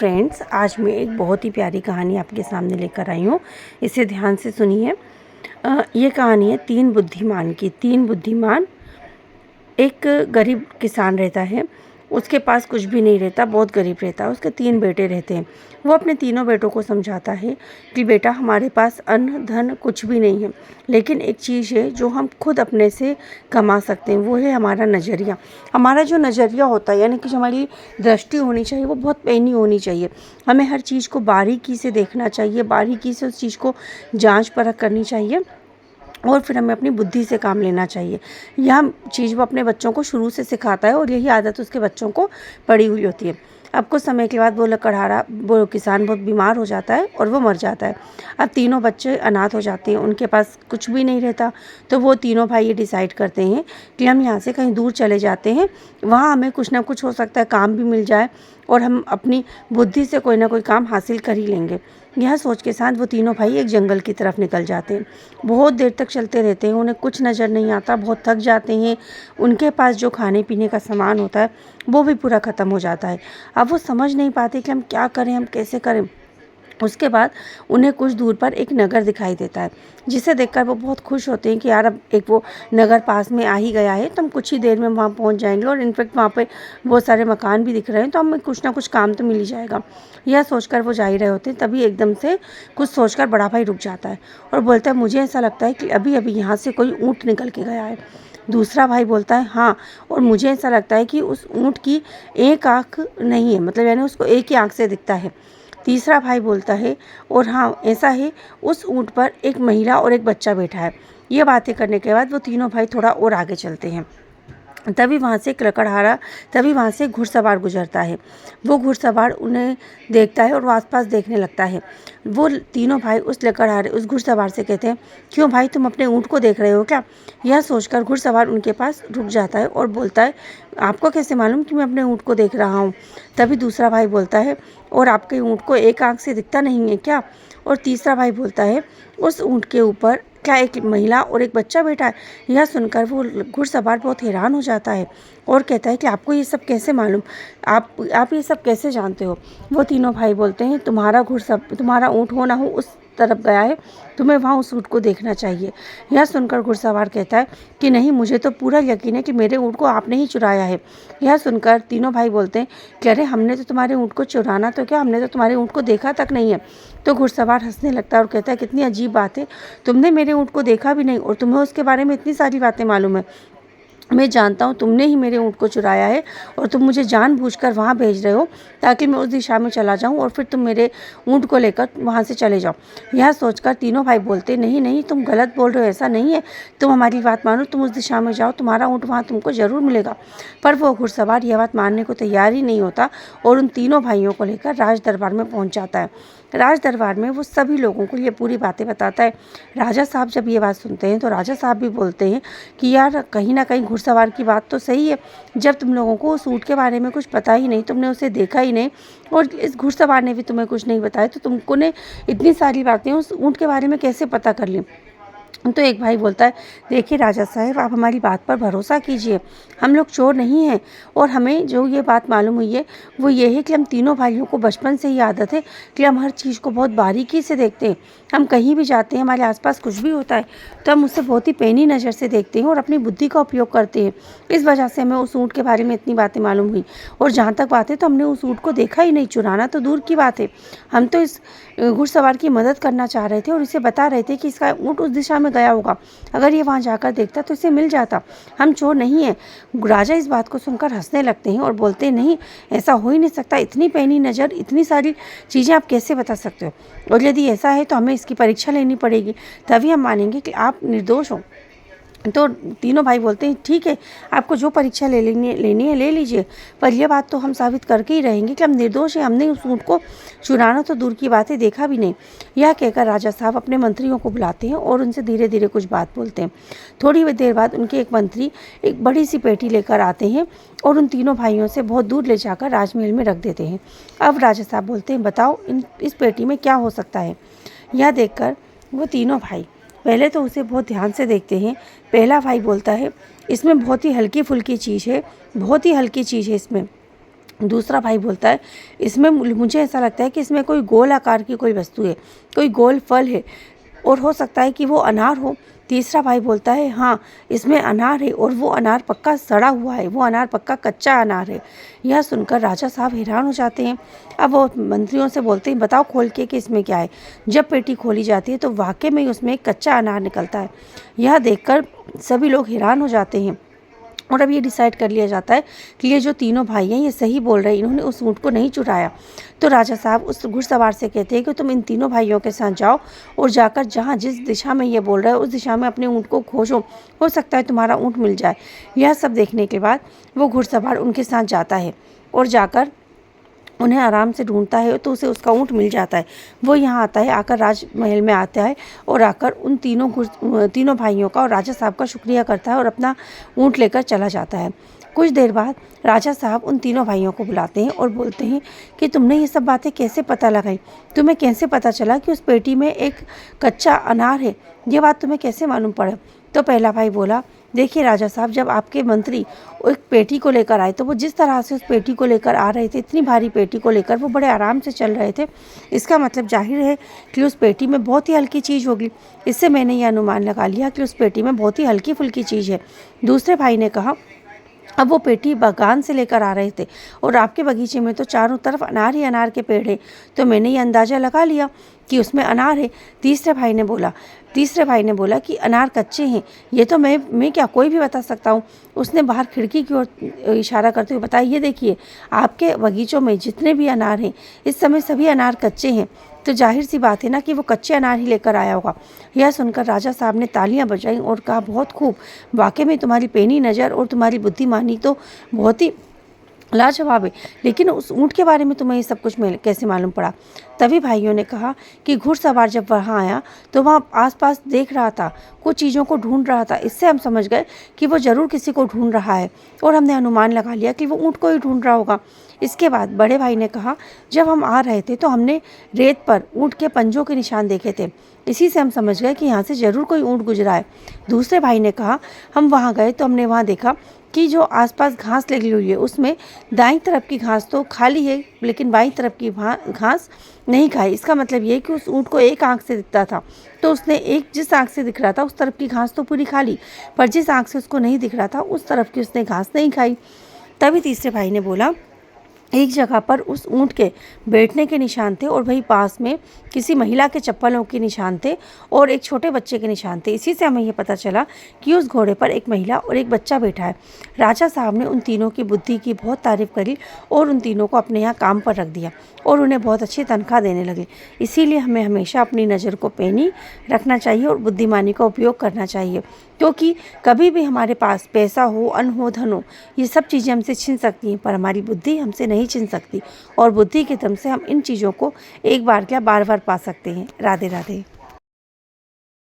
Friends, आज मैं एक बहुत ही प्यारी कहानी आपके सामने लेकर आई हूँ। इसे ध्यान से सुनिए। ये कहानी है तीन बुद्धिमान की। तीन बुद्धिमान, एक गरीब किसान रहता है, उसके पास कुछ भी नहीं रहता, बहुत गरीब रहता है। उसके तीन बेटे रहते हैं। वो अपने तीनों बेटों को समझाता है कि बेटा, हमारे पास अन्न धन कुछ भी नहीं है, लेकिन एक चीज़ है जो हम खुद अपने से कमा सकते हैं, वो है हमारा नज़रिया। हमारा जो नज़रिया होता है, यानी कि जो हमारी दृष्टि होनी चाहिए, वो बहुत पैनी होनी चाहिए। हमें हर चीज़ को बारीकी से देखना चाहिए, बारीकी से उस चीज़ को जांच परख करनी चाहिए और फिर हमें अपनी बुद्धि से काम लेना चाहिए। यह चीज़ वो अपने बच्चों को शुरू से सिखाता है और यही आदत उसके बच्चों को पड़ी हुई होती है। अब कुछ समय के बाद वो किसान बहुत बीमार हो जाता है और वो मर जाता है। अब तीनों बच्चे अनाथ हो जाते हैं, उनके पास कुछ भी नहीं रहता। तो वो तीनों भाई ये डिसाइड करते हैं कि हम यहाँ से कहीं दूर चले जाते हैं, वहाँ हमें कुछ ना कुछ हो सकता है काम भी मिल जाए और हम अपनी बुद्धि से कोई ना कोई काम हासिल कर ही लेंगे। यह सोच के साथ वो तीनों भाई एक जंगल की तरफ निकल जाते हैं। बहुत देर तक चलते रहते हैं, उन्हें कुछ नज़र नहीं आता, बहुत थक जाते हैं। उनके पास जो खाने पीने का सामान होता है वो भी पूरा ख़त्म हो जाता है। अब वो समझ नहीं पाते कि हम क्या करें, हम कैसे करें। उसके बाद उन्हें कुछ दूर पर एक नगर दिखाई देता है, जिसे देखकर वो बहुत खुश होते हैं कि यार, अब एक वो नगर पास में आ ही गया है, तो हम कुछ ही देर में वहाँ पहुँच जाएंगे और इनफेक्ट वहाँ पे बहुत सारे मकान भी दिख रहे हैं, तो हमें कुछ ना कुछ काम तो मिल ही जाएगा। यह सोचकर वो जा ही रहे होते हैं, तभी एकदम से कुछ सोचकर बड़ा भाई रुक जाता है और बोलता है, मुझे ऐसा लगता है कि अभी अभी यहाँ से कोई ऊँट निकल के गया है। दूसरा भाई बोलता है, हाँ, और मुझे ऐसा लगता है कि उस ऊँट की एक आँख नहीं है, मतलब यानी उसको एक ही आँख से दिखता है। तीसरा भाई बोलता है, और हाँ, ऐसा है, उस ऊँट पर एक महिला और एक बच्चा बैठा है। ये बातें करने के बाद वो तीनों भाई थोड़ा और आगे चलते हैं। तभी वहाँ से एक घुड़सवार गुजरता है। वो घुड़सवार उन्हें देखता है और वो आसपास देखने लगता है। वो तीनों भाई उस घुड़सवार से कहते हैं, क्यों भाई, तुम अपने ऊँट को देख रहे हो क्या? यह सोचकर घुड़सवार उनके पास रुक जाता है और बोलता है, आपको कैसे मालूम कि मैं अपने ऊँट को देख रहा हूँ? तभी दूसरा भाई बोलता है, और आपके ऊँट को एक आँख से दिखता नहीं है क्या? और तीसरा भाई बोलता है, उस ऊँट के ऊपर क्या एक महिला और एक बच्चा बैठा है? यह सुनकर वो घुड़सवार बहुत हैरान हो जाता है और कहता है कि आपको ये सब कैसे मालूम? आप ये सब कैसे जानते हो? वो तीनों भाई बोलते हैं, तुम्हारा ऊँट हो ना हो उस तरफ गया है, तुम्हें वहाँ उस ऊँट को देखना चाहिए। यह सुनकर घुड़सवार कहता है कि नहीं, मुझे तो पूरा यकीन है कि मेरे ऊँट को आपने ही चुराया है। यह सुनकर तीनों भाई बोलते हैं कि अरे, हमने तो तुम्हारे ऊँट को चुराना तो क्या, हमने तो तुम्हारे ऊँट को देखा तक नहीं है। तो घुड़सवार हंसने लगता है और कहता है, कितनी अजीब बात है, तुमने मेरे ऊँट को देखा भी नहीं और तुम्हें उसके बारे में इतनी सारी बातें मालूम है। मैं जानता हूँ तुमने ही मेरे ऊँट को चुराया है और तुम मुझे जानबूझकर वहाँ भेज रहे हो ताकि मैं उस दिशा में चला जाऊँ और फिर तुम मेरे ऊँट को लेकर वहाँ से चले जाओ। यह सोचकर तीनों भाई बोलते, नहीं नहीं, तुम गलत बोल रहे हो, ऐसा नहीं है, तुम हमारी बात मानो, तुम उस दिशा में जाओ, तुम्हारा ऊँट वहाँ तुमको ज़रूर मिलेगा। पर वो घुड़सवार यह बात मानने को तैयार ही नहीं होता और उन तीनों भाइयों को लेकर राज दरबार में पहुँच जाता है। राज दरबार में वो सभी लोगों को ये पूरी बातें बताता है। राजा साहब जब ये बात सुनते हैं तो राजा साहब भी बोलते हैं कि यार, कहीं ना कहीं घुड़सवार की बात तो सही है। जब तुम लोगों को उस ऊँट के बारे में कुछ पता ही नहीं, तुमने उसे देखा ही नहीं और इस घुड़सवार ने भी तुम्हें कुछ नहीं बताया, तो तुमको ने इतनी सारी बातें उस ऊँट के बारे में कैसे पता कर ली? तो एक भाई बोलता है, देखिए राजा साहब, आप हमारी बात पर भरोसा कीजिए, हम लोग चोर नहीं हैं और हमें जो ये बात मालूम हुई है वो ये है कि हम तीनों भाइयों को बचपन से ही आदत है कि हम हर चीज़ को बहुत बारीकी से देखते हैं। हम कहीं भी जाते हैं, हमारे आसपास कुछ भी होता है तो हम उसे बहुत ही पैनी नज़र से देखते हैं और अपनी बुद्धि का उपयोग करते हैं। इस वजह से हमें उस ऊँट के बारे में इतनी बातें मालूम हुई और जहाँ तक बात है, तो हमने उस ऊँट को देखा ही नहीं, चुराना तो दूर की बात है। हम तो इस घुड़सवार की मदद करना चाह रहे थे और इसे बता रहे थे कि इसका ऊँट उस दिशा में गया होगा, अगर ये वहाँ जाकर देखता तो इसे मिल जाता, हम चोर नहीं है। राजा इस बात को सुनकर हंसने लगते हैं और बोलते हैं, नहीं, ऐसा हो ही नहीं सकता, इतनी पैनी नज़र, इतनी सारी चीज़ें आप कैसे बता सकते हो? और यदि ऐसा है तो हमें इसकी परीक्षा लेनी पड़ेगी, तभी हम मानेंगे कि आप निर्दोष हो। तो तीनों भाई बोलते हैं, ठीक है, आपको जो परीक्षा लेनी है ले लीजिए, पर यह बात तो हम साबित करके ही रहेंगे कि हम निर्दोष हैं, हमने उस ऊँट को चुराना तो दूर की बात है, देखा भी नहीं। यह कहकर राजा साहब अपने मंत्रियों को बुलाते हैं और उनसे धीरे धीरे कुछ बात बोलते हैं। थोड़ी देर बाद उनके एक मंत्री एक बड़ी सी पेटी लेकर आते हैं और उन तीनों भाइयों से बहुत दूर ले जाकर राजमहल में रख देते हैं। अब राजा साहब बोलते हैं, बताओ इस पेटी में क्या हो सकता है? यह देखकर वो तीनों भाई पहले तो उसे बहुत ध्यान से देखते हैं। पहला भाई बोलता है, इसमें बहुत ही हल्की फुल्की चीज़ है, बहुत ही हल्की चीज़ है इसमें। दूसरा भाई बोलता है इसमें मुझे ऐसा लगता है कि इसमें कोई गोल आकार की कोई वस्तु है, कोई गोल फल है और हो सकता है कि वो अनार हो। तीसरा भाई बोलता है हाँ, इसमें अनार है और वो अनार पक्का सड़ा हुआ है, वो अनार पक्का कच्चा अनार है। यह सुनकर राजा साहब हैरान हो जाते हैं। अब वो मंत्रियों से बोलते हैं बताओ खोल के कि इसमें क्या है। जब पेटी खोली जाती है तो वाकई में उसमें एक कच्चा अनार निकलता है। यह देखकर सभी लोग हैरान हो जाते हैं और अब ये डिसाइड कर लिया जाता है कि ये जो तीनों भाई हैं ये सही बोल रहे हैं, इन्होंने उस ऊँट को नहीं चुराया। तो राजा साहब उस घुड़सवार से कहते हैं कि तुम इन तीनों भाइयों के साथ जाओ और जाकर जहाँ जिस दिशा में ये बोल रहे हो उस दिशा में अपने ऊँट को खोजो, हो सकता है तुम्हारा ऊँट मिल जाए। यह सब देखने के बाद वो घुड़सवार उनके साथ जाता है और जाकर उन्हें आराम से ढूंढता है तो उसे उसका ऊँट मिल जाता है। वो यहाँ आता है, आकर राजमहल में आता है और आकर उन तीनों भाइयों का और राजा साहब का शुक्रिया करता है और अपना ऊँट लेकर चला जाता है। कुछ देर बाद राजा साहब उन तीनों भाइयों को बुलाते हैं और बोलते हैं कि तुमने ये सब बातें कैसे पता लगाई, तुम्हें कैसे पता चला कि उस पेटी में एक कच्चा अनार है, ये बात तुम्हें कैसे मालूम पड़ा। तो पहला भाई बोला देखिए राजा साहब, जब आपके मंत्री एक पेटी को लेकर आए तो वो जिस तरह से उस पेटी को लेकर आ रहे थे, इतनी भारी पेटी को लेकर वो बड़े आराम से चल रहे थे, इसका मतलब जाहिर है कि उस पेटी में बहुत ही हल्की चीज़ होगी। इससे मैंने ये अनुमान लगा लिया कि उस पेटी में बहुत ही हल्की फुल्की चीज़ है। दूसरे भाई ने कहा अब वो पेटी बागान से लेकर आ रहे थे और आपके बगीचे में तो चारों तरफ अनार ही अनार के पेड़ हैं, तो मैंने ये अंदाज़ा लगा लिया कि उसमें अनार है। तीसरे भाई ने बोला कि अनार कच्चे हैं, ये तो मैं क्या कोई भी बता सकता हूँ। उसने बाहर खिड़की की ओर इशारा करते हुए बताया ये देखिए आपके बगीचों में जितने भी अनार हैं इस समय सभी अनार कच्चे हैं, तो जाहिर सी बात है ना कि वो कच्चे अनार ही लेकर आया होगा। यह सुनकर राजा साहब ने तालियां बजाईं और कहा बहुत खूब, वाकई में तुम्हारी पैनी नज़र और तुम्हारी बुद्धिमानी तो बहुत ही लाजवाब है, लेकिन उस ऊँट के बारे में तुम्हें ये सब कुछ कैसे मालूम पड़ा। तभी भाइयों ने कहा कि घुड़सवार जब वहाँ आया तो वहाँ आसपास देख रहा था, कुछ चीज़ों को ढूंढ रहा था, इससे हम समझ गए कि वो ज़रूर किसी को ढूंढ रहा है और हमने अनुमान लगा लिया कि वो ऊँट को ही ढूंढ रहा होगा। इसके बाद बड़े भाई ने कहा जब हम आ रहे थे तो हमने रेत पर ऊँट के पंजों के निशान देखे थे, इसी से हम समझ गए कि यहाँ से ज़रूर कोई ऊँट गुजरा है। दूसरे भाई ने कहा हम वहाँ गए तो हमने वहाँ देखा कि जो आसपास घास लगी हुई है उसमें दाईं तरफ की घास तो खाली है लेकिन बाईं तरफ की घास नहीं खाई। इसका मतलब ये कि उस ऊँट को एक आंख से दिखता था, तो उसने जिस आंख से दिख रहा था उस तरफ की घास तो पूरी खा ली, पर जिस आंख से उसको नहीं दिख रहा था उस तरफ की उसने घास नहीं खाई। तभी तीसरे भाई ने बोला एक जगह पर उस ऊँट के बैठने के निशान थे और वहीं पास में किसी महिला के चप्पलों के निशान थे और एक छोटे बच्चे के निशान थे। इसी से हमें यह पता चला कि उस घोड़े पर एक महिला और एक बच्चा बैठा है। राजा साहब ने उन तीनों की बुद्धि की बहुत तारीफ करी और उन तीनों को अपने यहाँ काम पर रख दिया और उन्हें बहुत अच्छी तनख्वाह देने लगे। इसीलिए हमें हमेशा अपनी नज़र को पैनी रखना चाहिए और बुद्धिमानी का उपयोग करना चाहिए, क्योंकि कभी भी हमारे पास पैसा हो, अन्न हो, धन हो, ये सब चीज़ें हमसे छीन सकती हैं पर हमारी बुद्धि हमसे नहीं छीन सकती और बुद्धि के दम से हम इन चीज़ों को एक बार क्या बार बार पा सकते हैं। राधे राधे।